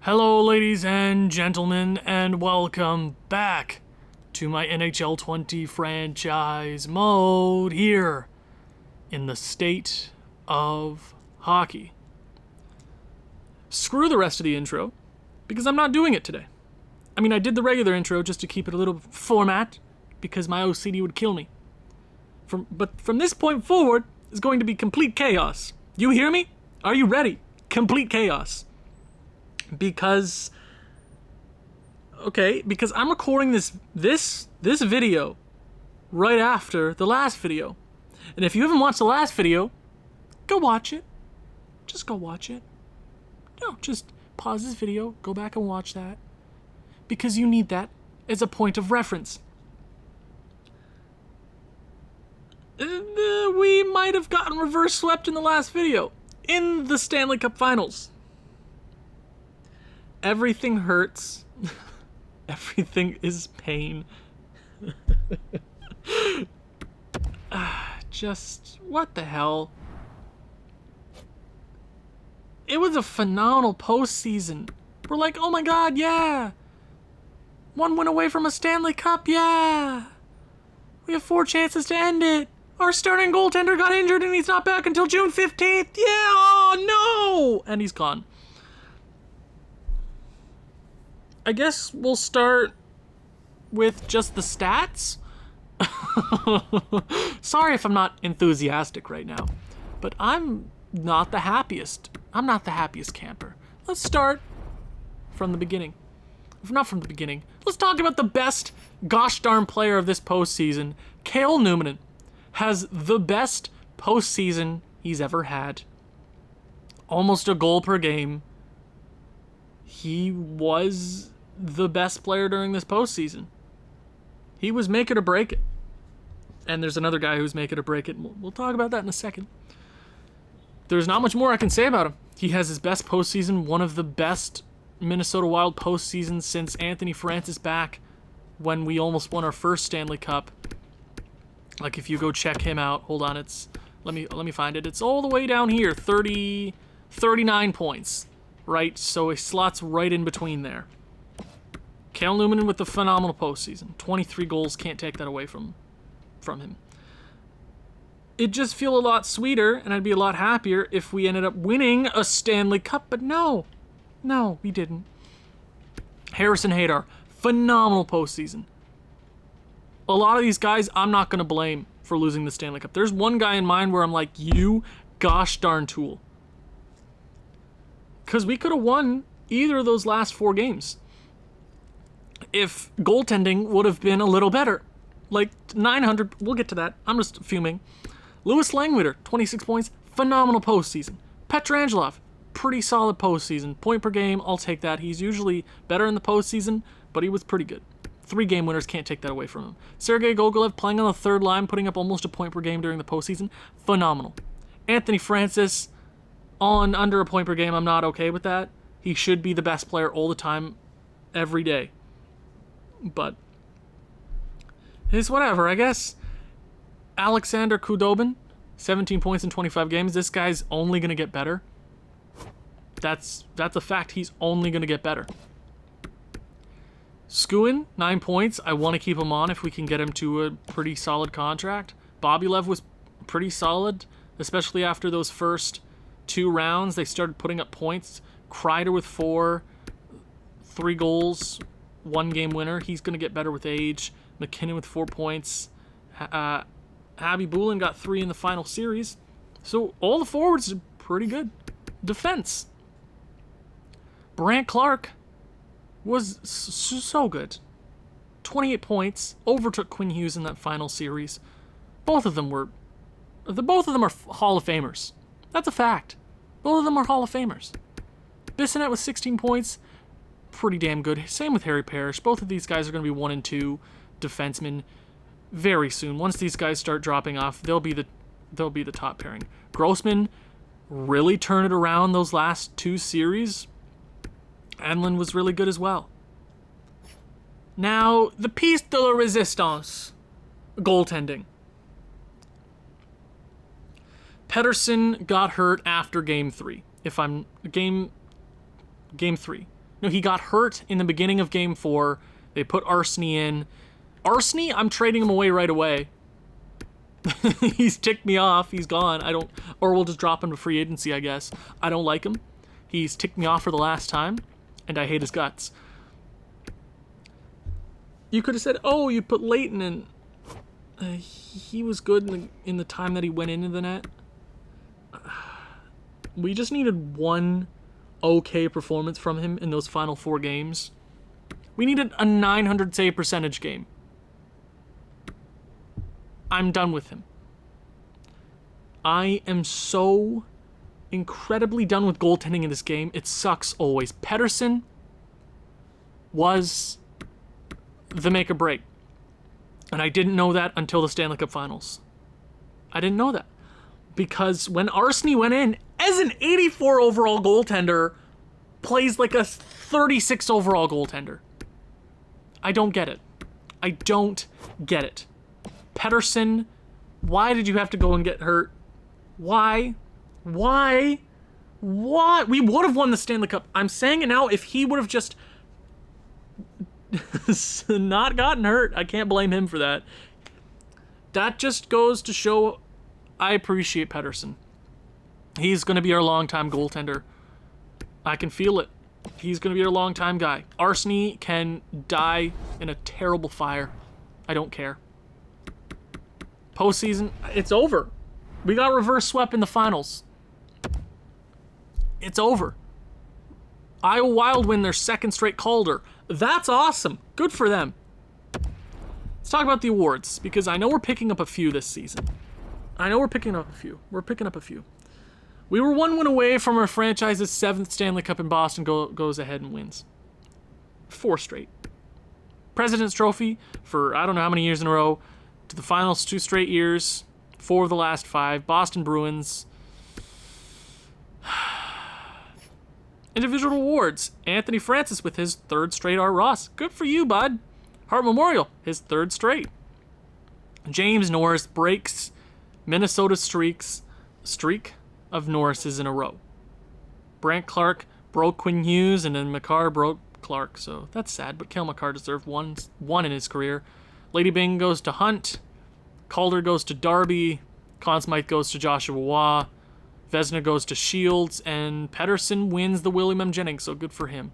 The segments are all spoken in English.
Hello, ladies and gentlemen, and welcome back to my NHL 20 franchise mode here in the state of hockey. Screw the rest of the intro, because I'm not doing it today. I mean, I did the regular intro just to keep it a little format, because my OCD would kill me. But from this point forward, is going to be complete chaos. You hear me? Are you ready? Complete chaos. Because I'm recording this video right after the last video. And if you haven't watched the last video, go watch it. Just go watch it. No, just pause this video, go back and watch that. Because you need that as a point of reference. We might have gotten reverse swept in the last video. In the Stanley Cup Finals. Everything hurts. Everything is pain. Just, what the hell? It was a phenomenal postseason. We're like, oh my god, yeah. One win away from a Stanley Cup, yeah. We have 4 chances to end it. Our starting goaltender got injured and he's not back until June 15th. Yeah, oh no! And he's gone. I guess we'll start with just the stats. Sorry if I'm not enthusiastic right now, but I'm not the happiest. I'm not the happiest camper. Let's start from the beginning. Not from the beginning. Let's talk about the best gosh darn player of this postseason. Cale Newman has the best postseason he's ever had. Almost a goal per game. He was the best player during this postseason. He was make it or break it. And there's another guy who's make it or break it. We'll talk about that in a second. There's not much more I can say about him. He has his best postseason, one of the best Minnesota Wild postseasons since Anthony Francis back when we almost won our first Stanley Cup. Like, if you go check him out, hold on, let me find it. It's all the way down here, 39 points. Right, so he slots right in between there. Cale Newman with a phenomenal postseason. 23 goals, can't take that away from him. It'd just feel a lot sweeter, and I'd be a lot happier if we ended up winning a Stanley Cup, but no, we didn't. Harrison Hadar, phenomenal postseason. A lot of these guys, I'm not going to blame for losing the Stanley Cup. There's one guy in mind where I'm like, you gosh darn tool. Because we could have won either of those last 4 games if goaltending would have been a little better. Like 900, we'll get to that. I'm just fuming. Louis Langwitter, 26 points, phenomenal postseason. Pietrangelo, pretty solid postseason. Point per game, I'll take that. He's usually better in the postseason, but he was pretty good. 3 game winners, can't take that away from him. Sergei Gogolev playing on the third line, putting up almost a point per game during the postseason. Phenomenal. Anthony Francis on under a point per game, I'm not okay with that. He should be the best player all the time, every day. But it's whatever, I guess. Alexander Khudobin, 17 points in 25 games. This guy's only going to get better. That's a fact. He's only going to get better. Skuin, 9 points. I want to keep him on if we can get him to a pretty solid contract. Bobbylev was pretty solid, especially after those first 2 rounds. They started putting up points. Kreider with 4, 3 goals, 1 game winner. He's going to get better with age. McKinnon with 4 points. Abby Boulin got 3 in the final series. So all the forwards are pretty good. Defense. Brant Clark was so good. 28 points. Overtook Quinn Hughes in that final series. Both of them are Hall of Famers. That's a fact. Both of them are Hall of Famers. Bissonnette with 16 points. Pretty damn good. Same with Harry Parrish. Both of these guys are going to be 1 and 2 defensemen very soon. Once these guys start dropping off, they'll be the top pairing. Grossman really turned it around those last 2 series. Enlund was really good as well. Now, the piece de la resistance, goaltending. Pettersson got hurt after game 3. Game 3. No, he got hurt in the beginning of Game 4. They put Arsenal in. Arsenal, I'm trading him away right away. He's ticked me off. He's gone. Or we'll just drop him to free agency, I guess. I don't like him. He's ticked me off for the last time, and I hate his guts. You could have said, oh, you put Leighton in. He was good in the time that he went into the net. We just needed one okay performance from him in those final 4 games. We needed a 900 save percentage game. I'm done with him. I am so incredibly done with goaltending in this game. It sucks always. Pettersson was the make or break. And I didn't know that until the Stanley Cup Finals. I didn't know that. Because when Arsenal went in as an 84 overall goaltender, plays like a 36 overall goaltender. I don't get it. I don't get it. Pettersson, why did you have to go and get hurt? Why? We would have won the Stanley Cup. I'm saying it now, if he would have just not gotten hurt, I can't blame him for that. That just goes to show I appreciate Pettersson. He's going to be our longtime goaltender. I can feel it. He's going to be our longtime guy. Arsenal can die in a terrible fire. I don't care. Postseason, it's over. We got reverse swept in the finals. It's over. Iowa Wild win their second straight Calder. That's awesome. Good for them. Let's talk about the awards, because I know we're picking up a few this season. We're picking up a few. We were 1 win away from our franchise's 7th Stanley Cup, and Boston goes ahead and wins. 4 straight. President's Trophy for I don't know how many years in a row. To the finals 2 straight years. 4 of the last 5. Boston Bruins. Individual awards. Anthony Francis with his 3rd straight Art Ross. Good for you, bud. Hart Memorial, his 3rd straight. James Norris breaks Minnesota's streak of Norrises in a row. Brant Clark broke Quinn Hughes, and then Makar broke Clark. So that's sad, but Cale Makar deserved one in his career. Lady Byng goes to Hunt. Calder goes to Darby. Conn Smythe goes to Joshua Waugh. Vezina goes to Shields. And Pettersson wins the William M. Jennings, so good for him.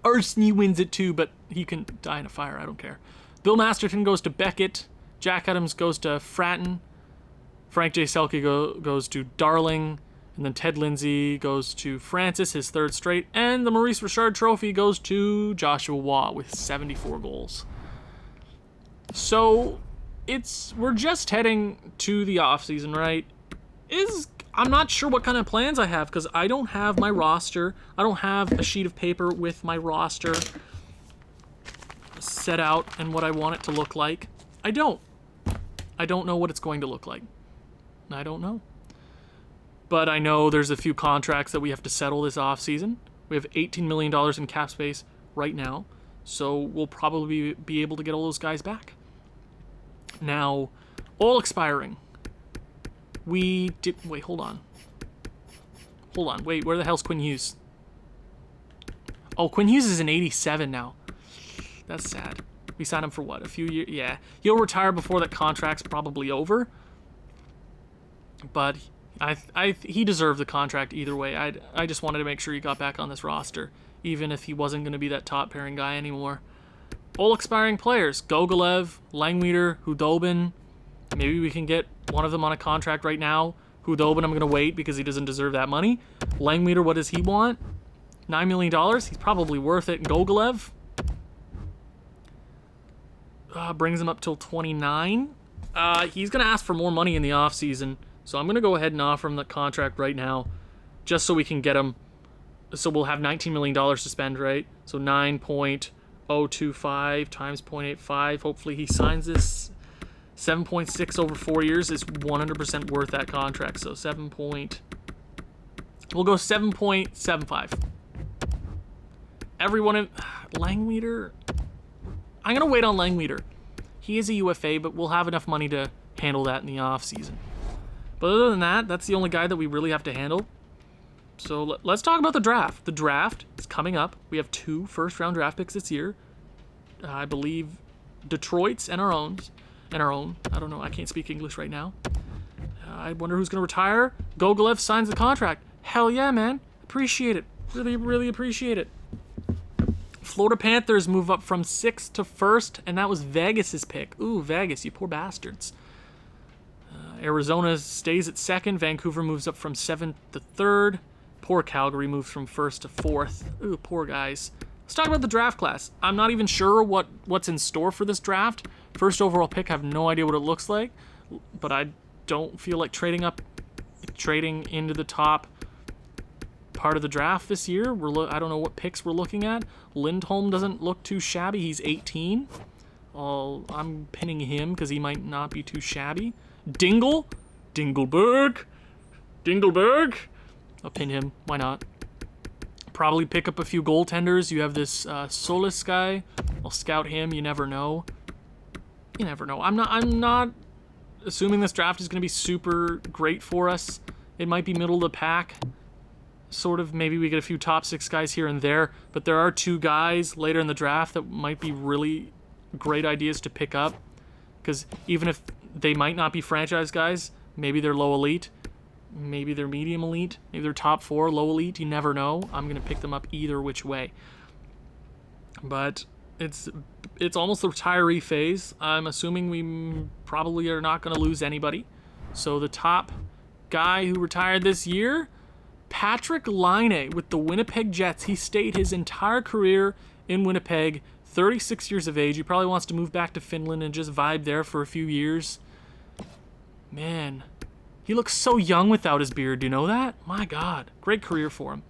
Arsenal wins it too, but he can die in a fire. I don't care. Bill Masterton goes to Beckett. Jack Adams goes to Fratton. Frank J. Selke goes to Darling. And then Ted Lindsay goes to Francis, his 3rd straight. And the Maurice Richard Trophy goes to Joshua Waugh with 74 goals. So we're just heading to the offseason, right? I'm not sure what kind of plans I have, because I don't have my roster. I don't have a sheet of paper with my roster set out and what I want it to look like. I don't know what it's going to look like. I don't know. But I know there's a few contracts that we have to settle this offseason. We have $18 million in cap space right now, so we'll probably be able to get all those guys back. Now, all expiring. Wait, hold on. Wait, where the hell's Quinn Hughes? Oh, Quinn Hughes is an 87 now. That's sad. We signed him for what, a few years? Yeah. He'll retire before that contract's probably over. But he deserved the contract either way. I just wanted to make sure he got back on this roster, even if he wasn't going to be that top pairing guy anymore. All expiring players. Gogolev, Langweeder, Hudobin. Maybe we can get one of them on a contract right now. Hudobin, I'm going to wait because he doesn't deserve that money. Langweeder, what does he want? $9 million? He's probably worth it. Gogolev brings him up till 29. He's going to ask for more money in the offseason, so I'm going to go ahead and offer him the contract right now just so we can get him. So we'll have $19 million to spend, right? So 9.025 times 0.85. Hopefully he signs this. 7.6 over 4 years is 100% worth that contract. So we'll go 7.75. Everyone in Langweeder. I'm going to wait on Langweeder. He is a UFA, but we'll have enough money to handle that in the offseason. But other than that, that's the only guy that we really have to handle. So let's talk about the draft. The draft is coming up. We have 2 first-round draft picks this year. I believe Detroit's and our own. I don't know. I can't speak English right now. I wonder who's going to retire. Gogolev signs the contract. Hell yeah, man. Appreciate it. Really, really appreciate it. Florida Panthers move up from 6th to 1st, and that was Vegas's pick. Ooh, Vegas, you poor bastards. Arizona stays at 2nd. Vancouver moves up from 7th to 3rd. Poor Calgary moves from 1st to 4th. Ooh, poor guys. Let's talk about the draft class. I'm not even sure what's in store for this draft. First overall pick, I have no idea what it looks like, but I don't feel like trading into the top part of the draft this year. I don't know what picks we're looking at. Lindholm doesn't look too shabby. He's 18. I'm pinning him because he might not be too shabby. Dingelberg. I'll pin him. Why not? Probably pick up a few goaltenders. You have this Solis guy. I'll scout him. You never know. I'm not assuming this draft is going to be super great for us. It might be middle of the pack. Sort of. Maybe we get a few top 6 guys here and there. But there are 2 guys later in the draft that might be really great ideas to pick up. Because even if they might not be franchise guys, maybe they're low elite. Maybe they're medium elite. Maybe they're top 4, low elite. You never know. I'm going to pick them up either which way. But it's almost the retiree phase. I'm assuming we probably are not going to lose anybody. So the top guy who retired this year, Patrick Laine with the Winnipeg Jets. He stayed his entire career in Winnipeg, 36 years of age. He probably wants to move back to Finland and just vibe there for a few years. Man, he looks so young without his beard. Do you know that? My God. Great career for him.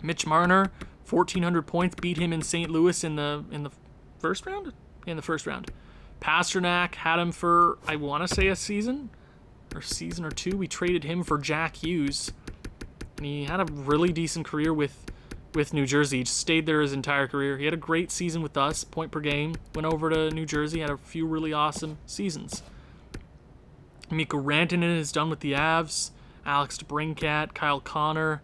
Mitch Marner, 1,400 points. Beat him in St. Louis in the first round? In the first round. Pasternak had him for, I want to say, a season or 2. We traded him for Jack Hughes. And he had a really decent career with New Jersey. He just stayed there his entire career. He had a great season with us, point per game. Went over to New Jersey, had a few really awesome seasons. Mikko Rantanen is done with the Avs. Alex DeBrincat, Kyle Connor,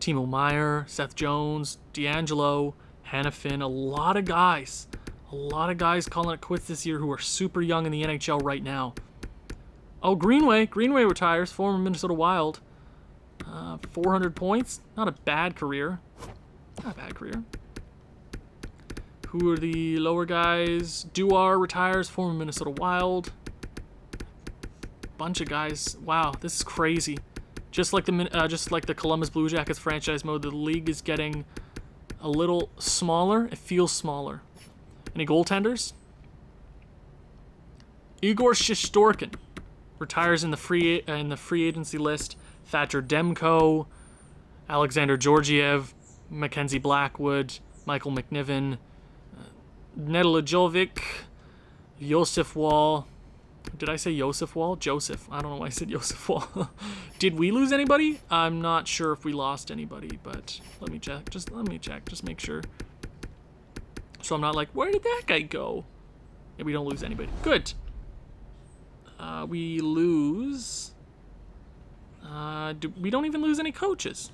Timo Meier, Seth Jones, D'Angelo, Hannafin. A lot of guys calling it quits this year who are super young in the NHL right now. Oh, Greenway retires, former Minnesota Wild. 400 points. Not a bad career. Who are the lower guys? Duar retires, former Minnesota Wild. Bunch of guys. Wow, this is crazy. Just like the Columbus Blue Jackets franchise mode, the league is getting a little smaller. It feels smaller. Any goaltenders? Igor Shesterkin retires in the free agency list. Thatcher Demko, Alexander Georgiev, Mackenzie Blackwood, Michael McNiven, Nedeljkovic, Josef Wall. Did I say Josef Wall? Joseph. I don't know why I said Josef Wall. Did we lose anybody? I'm not sure if we lost anybody, but let me check. Just make sure. So I'm not like, where did that guy go? Yeah, we don't lose anybody. Good. We lose. We don't even lose any coaches.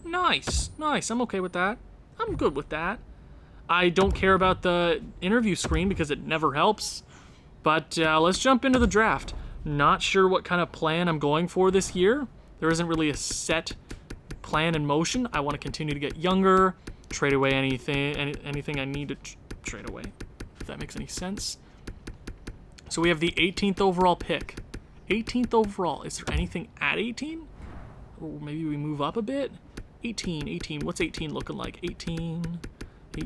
Nice. I'm okay with that. I'm good with that. I don't care about the interview screen because it never helps. But let's jump into the draft. Not sure what kind of plan I'm going for this year. There isn't really a set plan in motion. I want to continue to get younger, trade away anything I need to trade away, if that makes any sense. So we have the 18th overall pick. 18th overall. Is there anything at 18? Or maybe we move up a bit? 18. What's 18 looking like? 18. We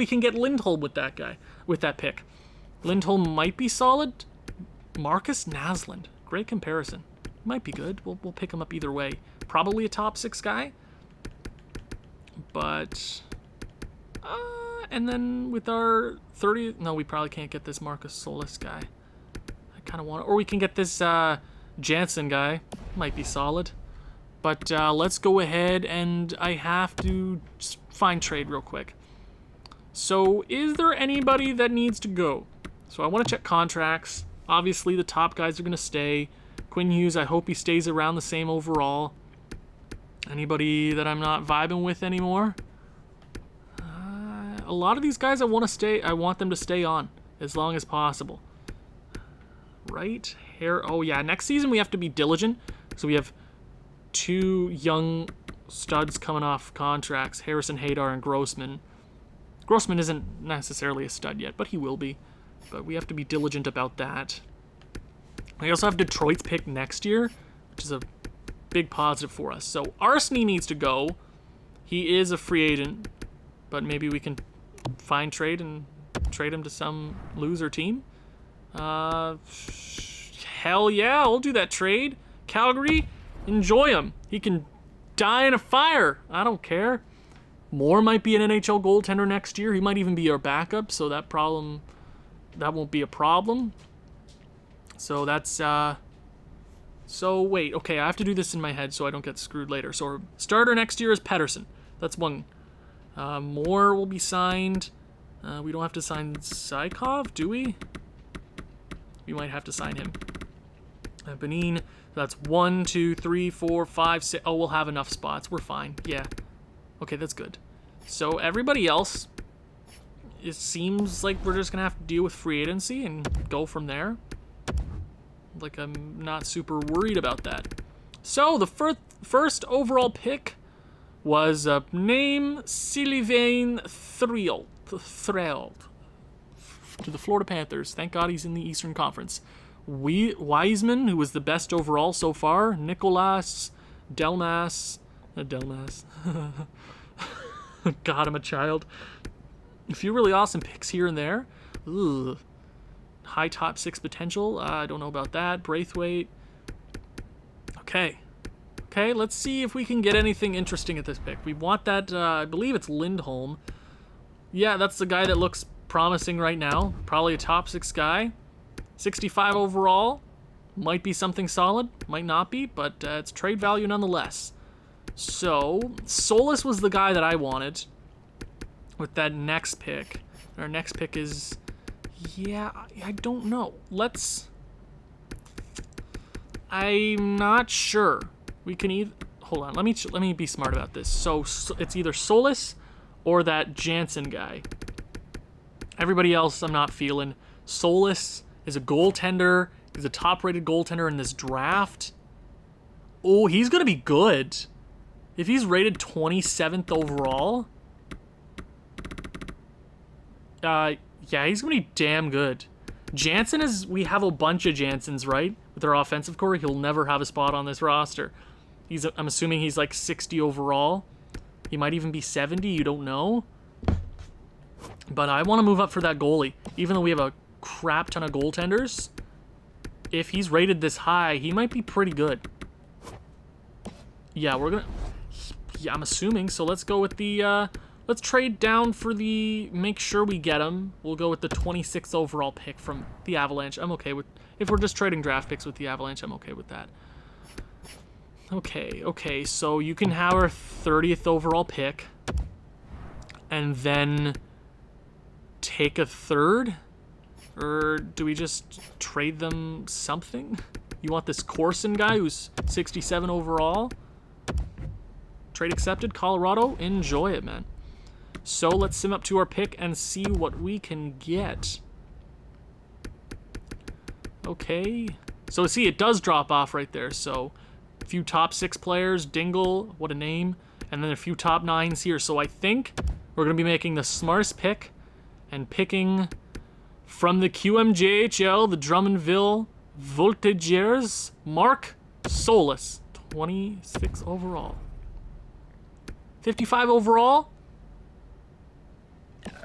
can get Lindholm with that guy, with that pick. Lindholm might be solid. Marcus Naslund. Great comparison. Might be good. We'll pick him up either way. Probably a top 6 guy. But and then with our 30, no, we probably can't get this Marcus Solis guy. I kind of want it. Or we can get this Jansen guy. Might be solid. But let's go ahead, and I have to just find trade real quick. So is there anybody that needs to go? So I want to check contracts. Obviously, the top guys are going to stay. Quinn Hughes, I hope he stays around the same overall. Anybody that I'm not vibing with anymore? A lot of these guys I want them to stay on as long as possible. Right? Oh yeah, next season we have to be diligent. So we have 2 young studs coming off contracts, Harrison Hadar and Grossman. Grossman isn't necessarily a stud yet, but he will be. But we have to be diligent about that. We also have Detroit's pick next year, which is a big positive for us. So Arsenal needs to go. He is a free agent, but maybe we can find trade and trade him to some loser team. Hell yeah, I'll do that trade. Calgary, enjoy him. He can die in a fire. I don't care. Moore might be an NHL goaltender next year. He might even be our backup, so that won't be a problem. So that's, so wait, okay, I have to do this in my head so I don't get screwed later. So our starter next year is Pettersson. That's one. Moore will be signed. We don't have to sign Sykov, do we? We might have to sign him. Benin, that's 1, 2, 3, 4, 5, 6. Oh, we'll have enough spots. We're fine. Yeah. Okay, that's good. So everybody else, it seems like we're just going to have to deal with free agency and go from there. Like, I'm not super worried about that. So the first overall pick was name Sylvain Threld to the Florida Panthers. Thank God he's in the Eastern Conference. Wiseman, who was the best overall so far. Nicolas Delmas. God, I'm a child. A few really awesome picks here and there. Ugh. High top 6 potential. I don't know about that. Braithwaite. Okay, let's see if we can get anything interesting at this pick. We want that, I believe it's Lindholm. Yeah, that's the guy that looks promising right now. Probably a top 6 guy. 65 overall. Might be something solid. Might not be, but it's trade value nonetheless. So, Solis was the guy that I wanted with that next pick. Our next pick is... Yeah, I don't know. I'm not sure. We can either... Hold on, let me be smart about this. So it's either Solis or that Jansen guy. Everybody else I'm not feeling. Solis is a goaltender. He's a top-rated goaltender in this draft. Oh, he's going to be good. If he's rated 27th overall... Yeah, he's going to be damn good. Jansen is... We have a bunch of Jansens, right? With our offensive core, he'll never have a spot on this roster. I'm assuming he's like 60 overall. He might even be 70, you don't know. But I want to move up for that goalie. Even though we have a crap ton of goaltenders, if he's rated this high, he might be pretty good. Yeah, yeah, I'm assuming. So let's go with the... Let's trade down for the... Make sure we get him. We'll go with the 26th overall pick from the Avalanche. I'm okay with... If we're just trading draft picks with the Avalanche, I'm okay with that. Okay. So you can have our 30th overall pick. And then... take a third? Or do we just trade them something? You want this Corson guy who's 67 overall? Trade accepted, Colorado. Enjoy it, man. So let's sim up to our pick and see what we can get. Okay. So see, it does drop off right there. So a few top 6 players. Dingle, what a name. And then a few top 9s here. So I think we're going to be making the smartest pick and picking from the QMJHL, the Drummondville Voltigeurs, Mark Solis, 26 overall. 55 overall,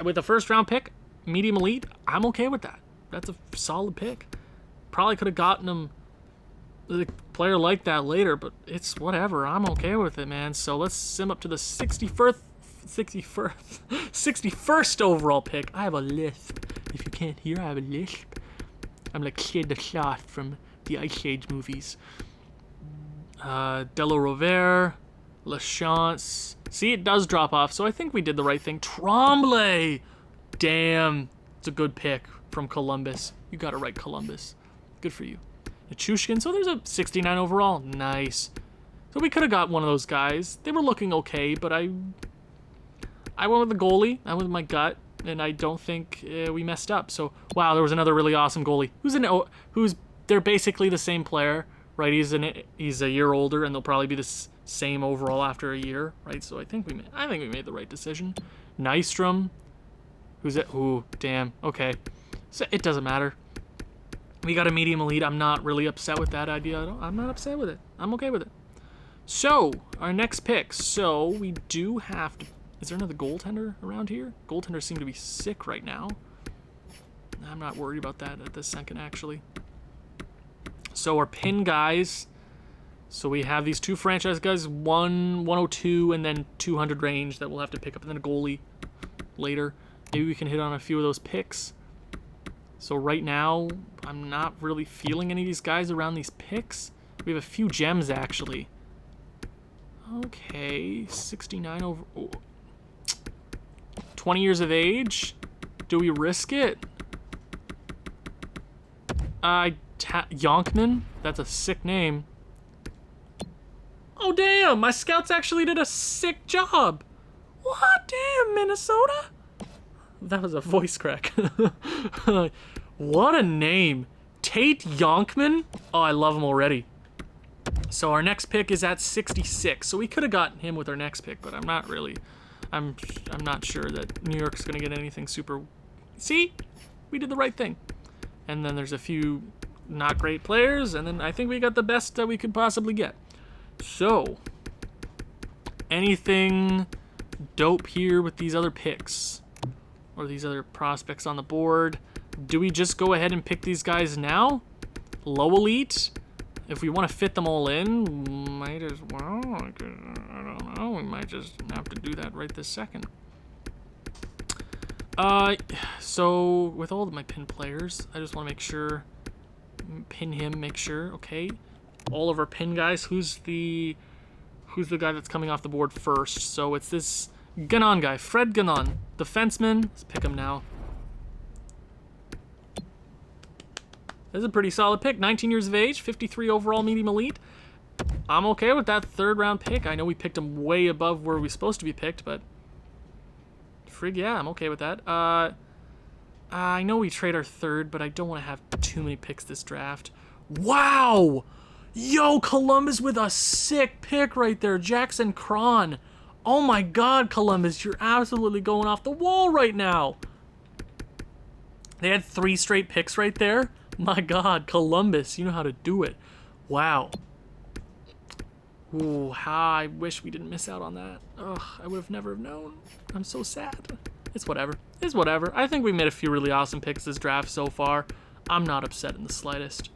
with a first-round pick, medium elite, I'm okay with that. That's a solid pick. Probably could have gotten him a player like that later, but it's whatever. I'm okay with it, man. So let's sim up to the 61st overall pick. I have a lisp. If you can't hear, I have a lisp. I'm like Kid the Sloth from the Ice Age movies. Della Rovere, Lachance. See, it does drop off, so I think we did the right thing. Tremblay! Damn. It's a good pick from Columbus. You got it right, Columbus. Good for you. Nichushkin. So there's a 69 overall. Nice. So we could have got one of those guys. They were looking okay, but I went with the goalie. I went with my gut, and I don't think we messed up. So, wow, there was another really awesome goalie. They're basically the same player, right? He's a year older, and they'll probably be the same overall after a year, right? So I think we made the right decision. Nystrom. Who's it? Ooh, damn. Okay. So it doesn't matter. We got a medium elite. I'm not really upset with that idea. I'm not upset with it. I'm okay with it. So, our next pick. So, we do have to... Is there another goaltender around here? Goaltenders seem to be sick right now. I'm not worried about that at this second, actually. So, our pin guys... So, we have these two franchise guys. 102 and then 200 range that we'll have to pick up. And then a goalie later. Maybe we can hit on a few of those picks. So, right now, I'm not really feeling any of these guys around these picks. We have a few gems, actually. Okay, 69 over... Oh. 20 years of age? Do we risk it? Yonkman? That's a sick name. Oh, damn! My scouts actually did a sick job! What? Damn, Minnesota? That was a voice crack. What a name. Tate Yonkman? Oh, I love him already. So our next pick is at 66. So we could have gotten him with our next pick, but I'm not really. I'm not sure that New York's going to get anything super. See? We did the right thing. And then there's a few not great players, and then I think we got the best that we could possibly get. So, anything dope here with these other picks? Or these other prospects on the board? Do we just go ahead and pick these guys now? Low elite? If we want to fit them all in, might as well. I don't know. We might just have to do that right this second. So with all of my pin players, I just want to make sure, pin him, make sure. Okay, all of our pin guys. Who's the guy that's coming off the board first? So it's this Ganon guy, Fred Ganon, defenseman. Let's pick him now. This is a pretty solid pick. 19 years of age, 53 overall medium elite. I'm okay with that third round pick. I know we picked him way above where we're supposed to be picked, but frig, yeah, I'm okay with that. I know we trade our third, but I don't want to have too many picks this draft. Wow! Yo, Columbus with a sick pick right there. Jackson Cron. Oh my god, Columbus, you're absolutely going off the wall right now. They had 3 straight picks right there. My god, Columbus, you know how to do it. Wow. Ooh, how I wish we didn't miss out on that. Ugh, I would have never have known. I'm so sad. It's whatever. It's whatever. I think we made a few really awesome picks this draft so far. I'm not upset in the slightest.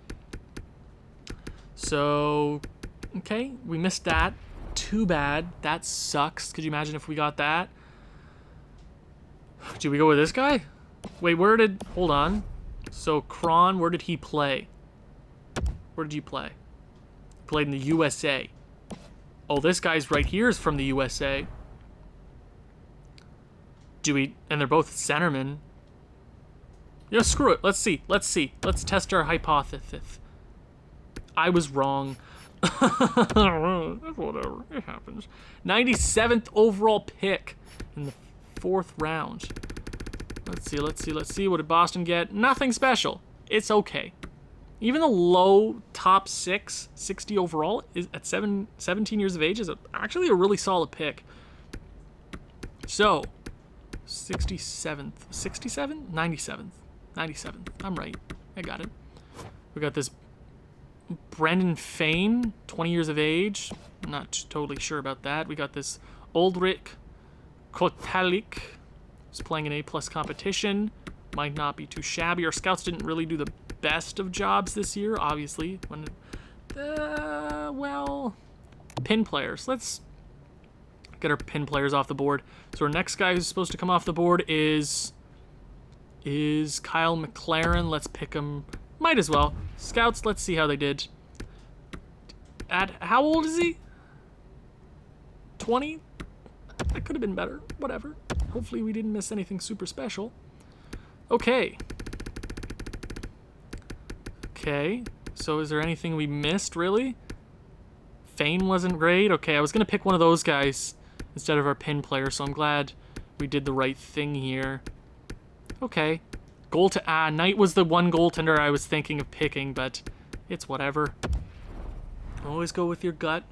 So, okay, we missed that. Too bad. That sucks. Could you imagine if we got that? Did we go with this guy? Wait, hold on. So, Kron, where did he play? Where did you play? He played in the USA. Oh, this guy's right here is from the USA. And they're both centermen. Yeah, screw it. Let's see. Let's test our hypothesis. I was wrong. Whatever. It happens. 97th overall pick in the 4th round. Let's see. What did Boston get? Nothing special. It's okay. Even the low top 60 overall, is at 17 years of age, is actually a really solid pick. So, 67th. 67? 97th. I'm right. I got it. We got this Brendan Fane, 20 years of age. I'm not totally sure about that. We got this Ulrich Kotalik, who's playing an A+ competition. Might not be too shabby. Our scouts didn't really do the best of jobs this year, obviously. Well, pin players. Let's get our pin players off the board. So our next guy who's supposed to come off the board is Kyle McLaren. Let's pick him. Might as well. Scouts, let's see how they did. How old is he? 20? That could have been better. Whatever. Hopefully we didn't miss anything super special. Okay. So is there anything we missed, really? Fane wasn't great. Okay, I was going to pick one of those guys instead of our pin player, so I'm glad we did the right thing here. Okay. Knight was the one goaltender I was thinking of picking, but it's whatever. Always go with your gut,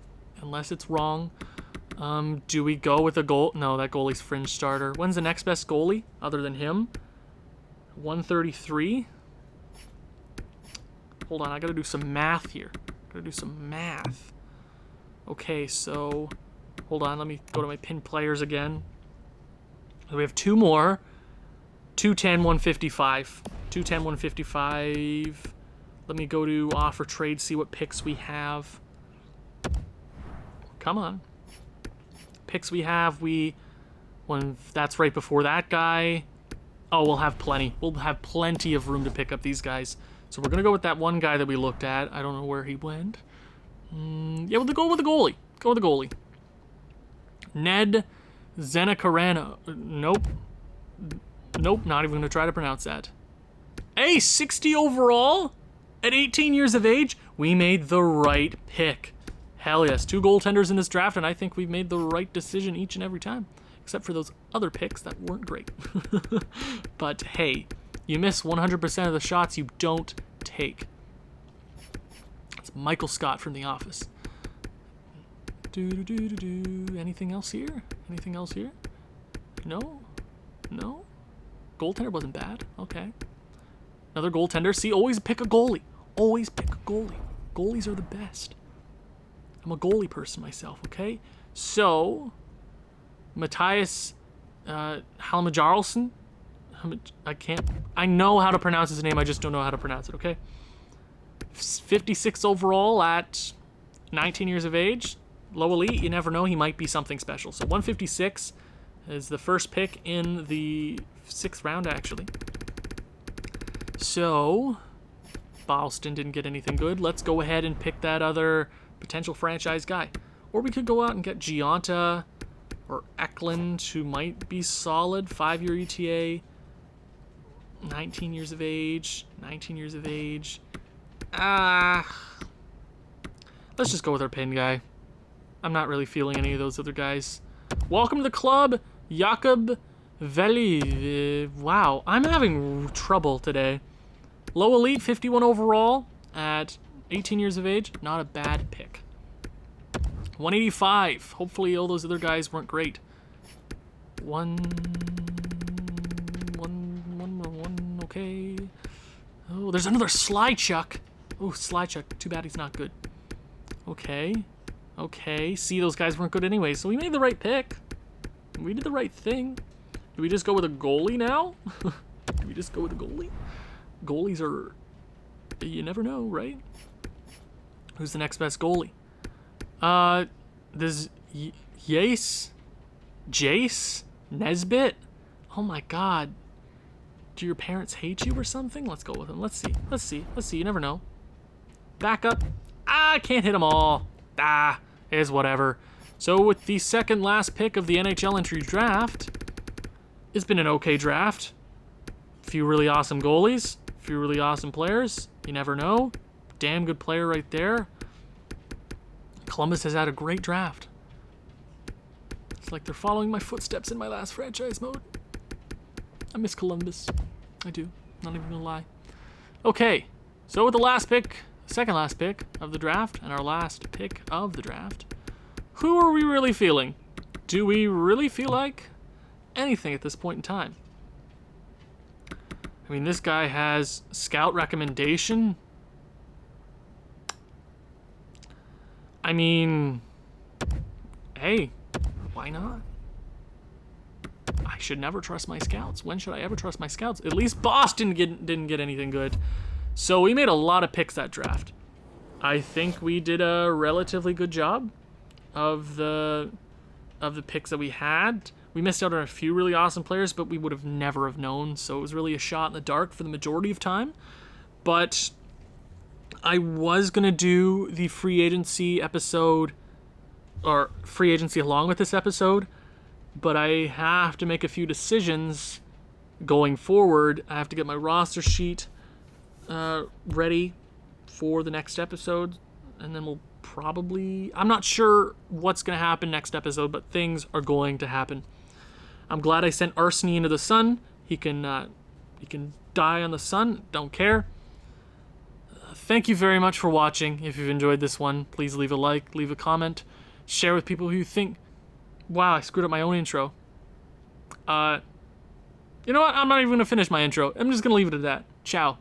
unless it's wrong. Do we go with a goal? No, that goalie's fringe starter. When's the next best goalie other than him? 133? Hold on, I gotta do some math here. Okay, so hold on, let me go to my pin players again. We have two more. 210, 155. 210, 155. Let me go to offer trade, see what picks we have. Come on. Picks we have, that's right before that guy. Oh, we'll have plenty. We'll have plenty of room to pick up these guys. So we're going to go with that one guy that we looked at. I don't know where he went. Yeah, we'll go with the goalie. Go with the goalie. Ned Zenakarano. Nope, not even going to try to pronounce that. Hey, 60 overall at 18 years of age. We made the right pick. Hell yes, 2 goaltenders in this draft, and I think we've made the right decision each and every time. Except for those other picks that weren't great. But hey, you miss 100% of the shots you don't take. It's Michael Scott from The Office. Anything else here? No? Goaltender wasn't bad. Okay. Another goaltender. See, always pick a goalie. Goalies are the best. I'm a goalie person myself, okay? So, Matthias Halmajarlson. I know how to pronounce his name, I just don't know how to pronounce it, okay? 56 overall at 19 years of age. Low elite, you never know, he might be something special. So 156 is the first pick in the 6th round, actually. So, Boston didn't get anything good. Let's go ahead and pick that other potential franchise guy. Or we could go out and get Giunta or Eklund, who might be solid. 5-year ETA. 19 years of age. Let's just go with our pin guy. I'm not really feeling any of those other guys. Welcome to the club, Jakob Veli. Wow, I'm having trouble today. Low elite, 51 overall at 18 years of age. Not a bad pick. 185. Hopefully all those other guys weren't great. One, okay. Oh, there's another Slychuck. Oh, Slychuck. Too bad he's not good. Okay. See, those guys weren't good anyway, so we made the right pick. We did the right thing. Do we just go with a goalie now? Goalies are... You never know, right? Who's the next best goalie? This Jace Nesbitt. Oh my God. Do your parents hate you or something? Let's go with him. Let's see. You never know. Back up. I can't hit them all. Is whatever. So with the second last pick of the NHL entry draft, it's been an okay draft. A few really awesome goalies, a few really awesome players. You never know. Damn good player right there. Columbus has had a great draft. It's like they're following my footsteps in my last franchise mode. I miss Columbus. I do. Not even gonna lie. Okay, so with the last pick, second last pick of the draft, and our last pick of the draft, who are we really feeling? Do we really feel like anything at this point in time? I mean, this guy has scout recommendation. I mean, hey, why not? I should never trust my scouts. When should I ever trust my scouts? At least Boston didn't get anything good. So we made a lot of picks that draft. I think we did a relatively good job of the picks that we had. We missed out on a few really awesome players, but we would have never have known. So it was really a shot in the dark for the majority of time. But I was going to do the free agency episode, or free agency along with this episode, but I have to make a few decisions going forward. I have to get my roster sheet ready for the next episode, and then we'll probably... I'm not sure what's going to happen next episode, but things are going to happen. I'm glad I sent Arseny into the sun. He can die on the sun. Don't care. Thank you very much for watching. If you've enjoyed this one, please leave a like, leave a comment, share with people who you think... Wow, I screwed up my own intro. You know what? I'm not even going to finish my intro. I'm just going to leave it at that. Ciao.